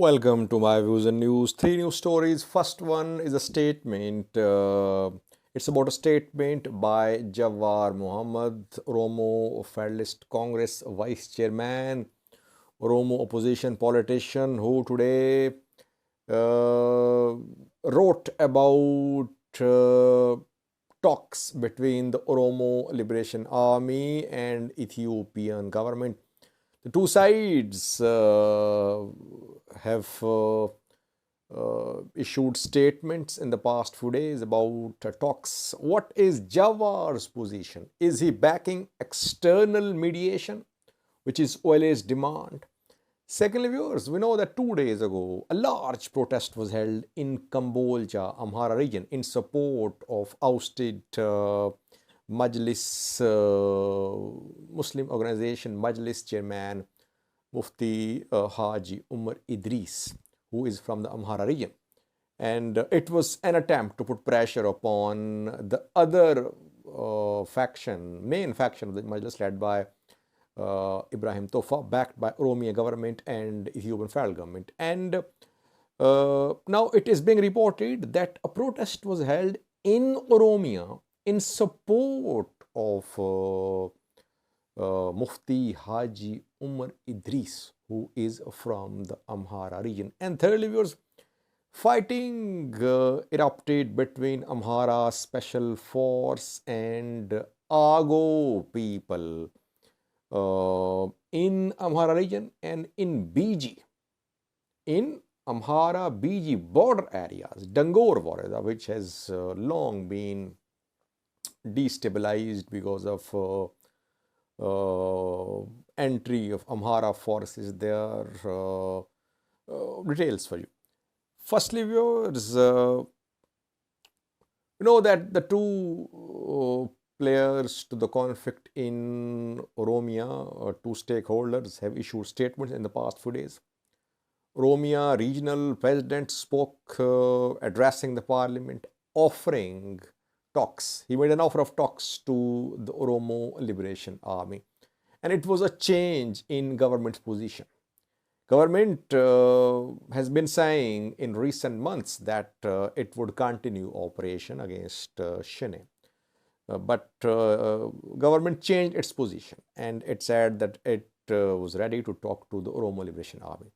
Welcome to my views and news. Three news stories. First one is a statement. It's about a statement by Jawar Mohammed, Oromo Federalist Congress Vice Chairman, Oromo opposition politician, who today uh, wrote about talks between the Oromo Liberation Army and Ethiopian government. The two sides have issued statements in the past few days about talks. What is Jawar's position? Is he backing external mediation, which is OLA's demand? Secondly, viewers, we know that 2 days ago, a large protest was held in Cambodia, Amhara region, in support of ousted Majlis, Muslim organization Majlis chairman Mufti Haji Umar Idris, who is from the Amhara region. And it was an attempt to put pressure upon the other main faction of the Majlis, led by Ibrahim Tofa, backed by Oromo government and Ethiopian federal government. And now it is being reported that a protest was held in Oromo in support of Mufti Haji Umar Idris, who is from the Amhara region. And thirdly, viewers, fighting erupted between Amhara Special Force and Agew people in Amhara region and in BG, in Amhara BG border areas, Dangor border, which has long been destabilized because of entry of Amhara forces there. Details for you. Firstly, viewers, you know that the two players to the conflict in Oromo, two stakeholders, have issued statements in the past few days. Oromo regional president spoke addressing the parliament, offering talks. He made an offer of talks to the Oromo Liberation Army. And it was a change in government's position. Government has been saying in recent months that it would continue operation against Shine. But government changed its position, and it said that it was ready to talk to the Oromo Liberation Army.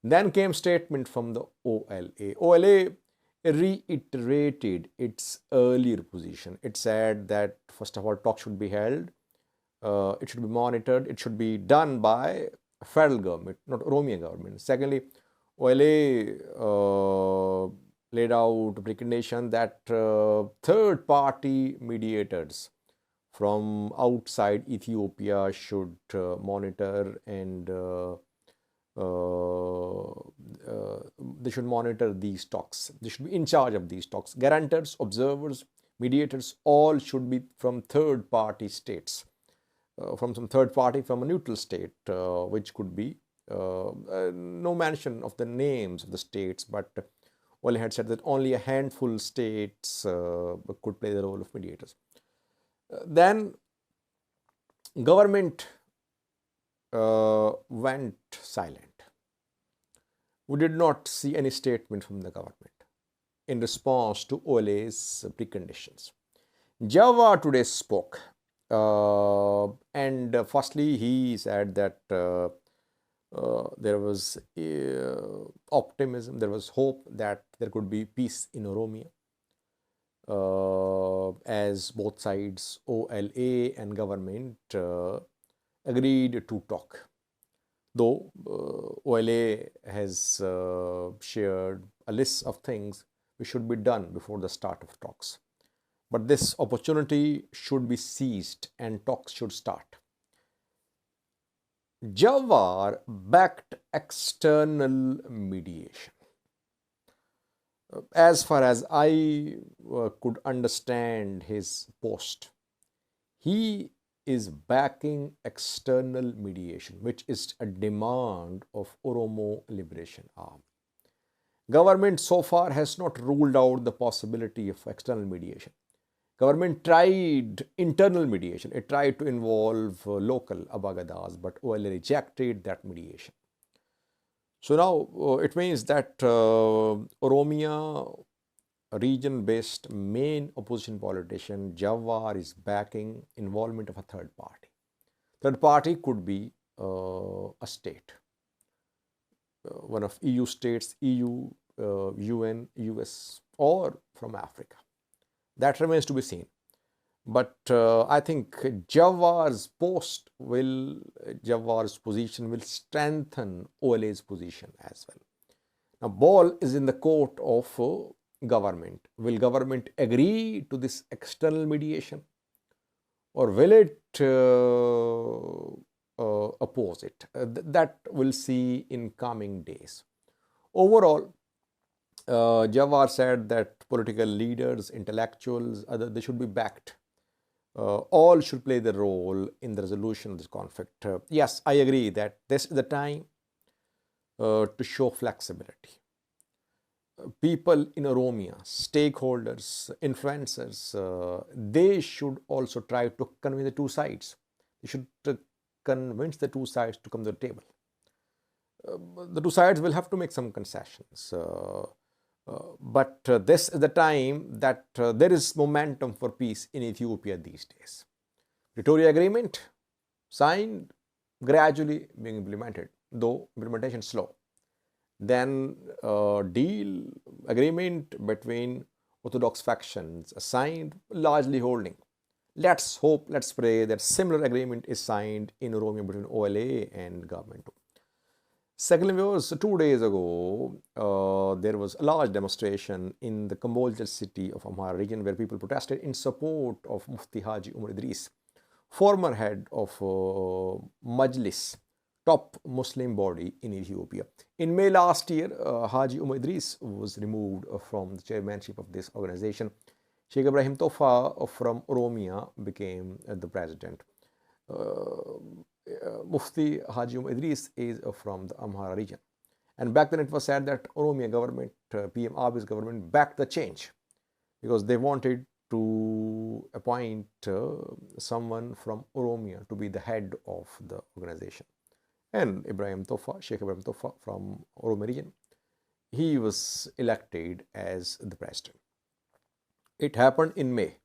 Then came statement from the OLA. OLA reiterated its earlier position. It said that, first of all, talks should be held, it should be monitored, it should be done by federal government, not Oromo government. Secondly, OLA laid out a precondition that third-party mediators from outside Ethiopia should monitor and they should monitor these talks. They should be in charge of these talks. Guarantors, observers, mediators, all should be from third-party states, from some third party, from a neutral state, which could be no mention of the names of the states, but OLA had said that only a handful states could play the role of mediators. Then government went silent. We did not see any statement from the government in response to OLA's preconditions. Jawar today spoke, and firstly he said that there was optimism, there was hope that there could be peace in Oromo, as both sides, OLA and government, agreed to talk. Though OLA has shared a list of things which should be done before the start of talks. But this opportunity should be seized and talks should start. Jawar backed external mediation. As far as I could understand his post, he is backing external mediation, which is a demand of Oromo Liberation Army. Government so far has not ruled out the possibility of external mediation. Government tried internal mediation. It tried to involve local abagadas, but OLA rejected that mediation. So now it means that Oromia region-based main opposition politician Jawar is backing involvement of a third party. Third party could be a state, one of EU states, EU, UN, US, or from Africa. That remains to be seen. But I think Jawar's position will strengthen OLA's position as well. Now, ball is in the court of government. Will government agree to this external mediation, or will it oppose it? That we'll see in coming days. Overall, Jawar said that political leaders, intellectuals, they should be backed. All should play their role in the resolution of this conflict. Yes, I agree that this is the time to show flexibility. People in Oromia, stakeholders, influencers, they should also try to convince the two sides. They should convince the two sides to come to the table. The two sides will have to make some concessions. But this is the time that there is momentum for peace in Ethiopia these days. Pretoria Agreement signed, gradually being implemented, though implementation slow. Then deal agreement between orthodox factions signed, largely holding. Let's hope, let's pray that similar agreement is signed in Oromo between OLA and government too. Secondly, viewers, 2 days ago, there was a large demonstration in the Cambodia city of Amhara region where people protested in support of Mufti Haji Umar Idris, former head of Majlis, top Muslim body in Ethiopia. In May last year, Haji Umar Idris was removed from the chairmanship of this organization. Sheikh Ibrahim Tofa from Oromia became the president. Mufti Haji Umar Idris is from the Amhara region. And back then it was said that Oromia government, PM Abiy's government, backed the change because they wanted to appoint someone from Oromia to be the head of the organization. And Sheikh Ibrahim Tofa from Oromo region, he was elected as the president. It happened in May.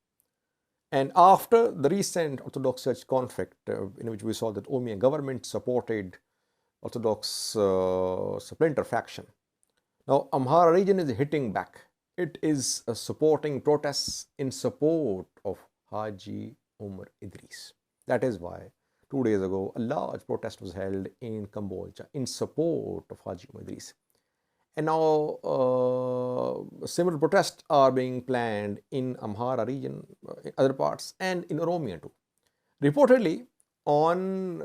And after the recent Orthodox Church conflict, in which we saw that Oromia government supported Orthodox splinter faction, now Amhara region is hitting back. It is supporting protests in support of Haji Umar Idris. That is why 2 days ago a large protest was held in Cambodia in support of Haji Umar Idris. And now similar protests are being planned in Amhara region, in other parts, and in Oromia too. Reportedly, on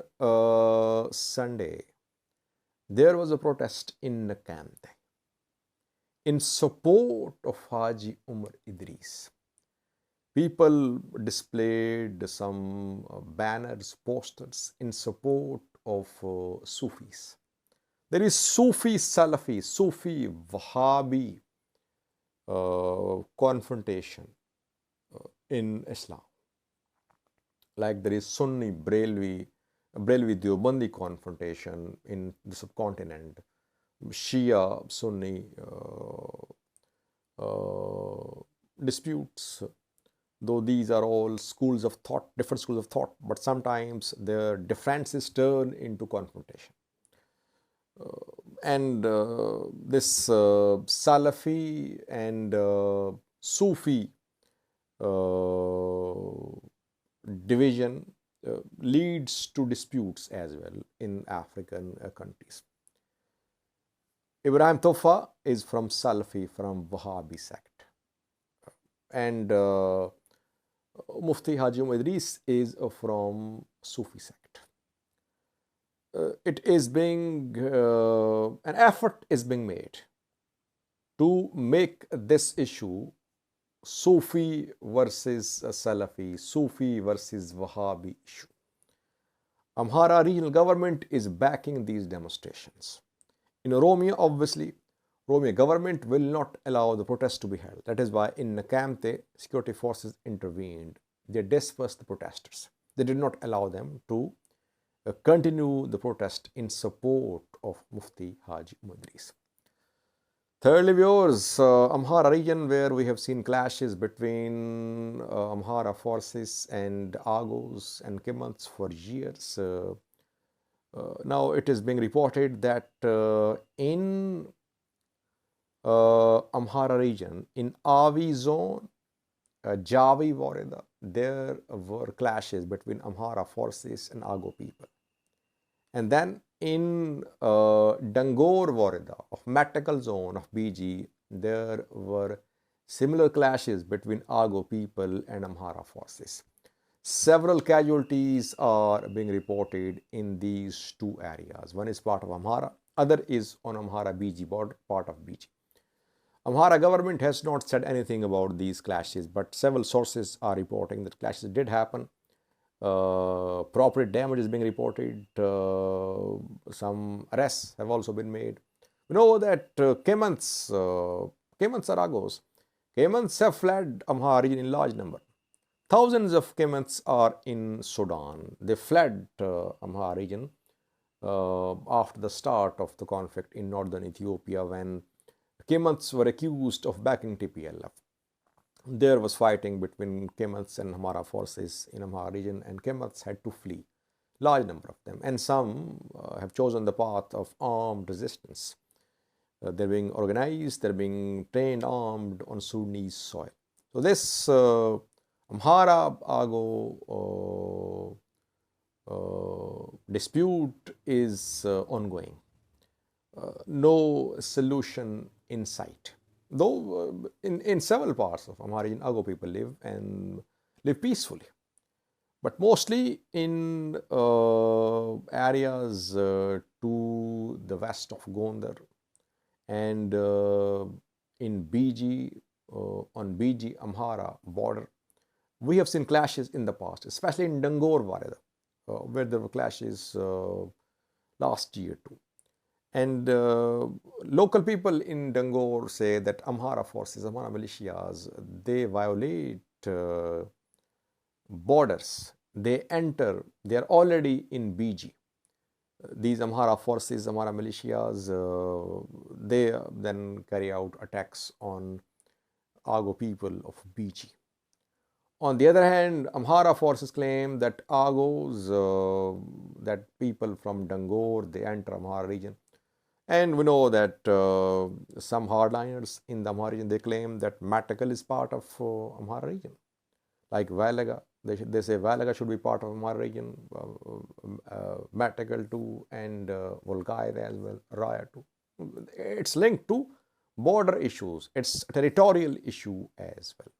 Sunday, there was a protest in Nekemte in support of Haji Umar Idris. People displayed some banners, posters in support of Sufis. There is Sufi Salafi, Sufi Wahhabi confrontation in Islam. Like there is Sunni Brelvi Deobandi confrontation in the subcontinent, Shia Sunni disputes. Though these are all schools of thought, different schools of thought, but sometimes their differences turn into confrontation. This Salafi and Sufi division leads to disputes as well in African countries. Ibrahim Tofa is from Salafi, from Wahhabi sect, and Mufti Haji Umar Idris is from Sufi sect. It is being, an effort is being made to make this issue Sufi versus Salafi, Sufi versus Wahhabi issue. Amhara regional government is backing these demonstrations. In Oromia, obviously, Oromia government will not allow the protest to be held. That is why in Nekemte, security forces intervened. They dispersed the protesters. They did not allow them to continue the protest in support of Mufti Haji Idris. Thirdly, viewers, Amhara region, where we have seen clashes between Amhara forces and Agos and Kimans for years. Now it is being reported that in Amhara region, in Avi zone, Javi Wareda, there were clashes between Amhara forces and Ago people. And then in Dangor Wareda of Matakkal zone of BG, there were similar clashes between Ago people and Amhara forces. Several casualties are being reported in these two areas. One is part of Amhara, other is on Amhara BG border, part of BG. Amhara government has not said anything about these clashes, but several sources are reporting that clashes did happen. Property damage is being reported. Some arrests have also been made. We know that Caymans are Agos. Caymans have fled Amhara region in large number. Thousands of Caymans are in Sudan. They fled Amhara region after the start of the conflict in northern Ethiopia, when Caymans were accused of backing TPLF. There was fighting between Caymans and Amhara forces in Amhara region, and Caymans had to flee, large number of them, and some have chosen the path of armed resistance. They're being organized, they're being trained armed on Sudanese soil. So this Amhara-Ago dispute is ongoing. No solution in sight. Though in several parts of Amhara region, Ago people live and live peacefully. But mostly in areas to the west of Gondar and in BG, on BG Amhara border, we have seen clashes in the past, especially in Dangor Wareda, where there were clashes last year too. And local people in Dangor say that Amhara forces, Amhara militias, they violate borders. They enter, they are already in BG. These Amhara forces, Amhara militias, they then carry out attacks on Ago people of BG. On the other hand, Amhara forces claim that Agos, that people from Dangor, they enter Amhara region. And we know that some hardliners in the Amhara region, they claim that Matakkal is part of Amhara region. Like Wellega, they say Wellega should be part of Amhara region, Matakkal too, and Volgaire as well, Raya too. It's linked to border issues. It's a territorial issue as well.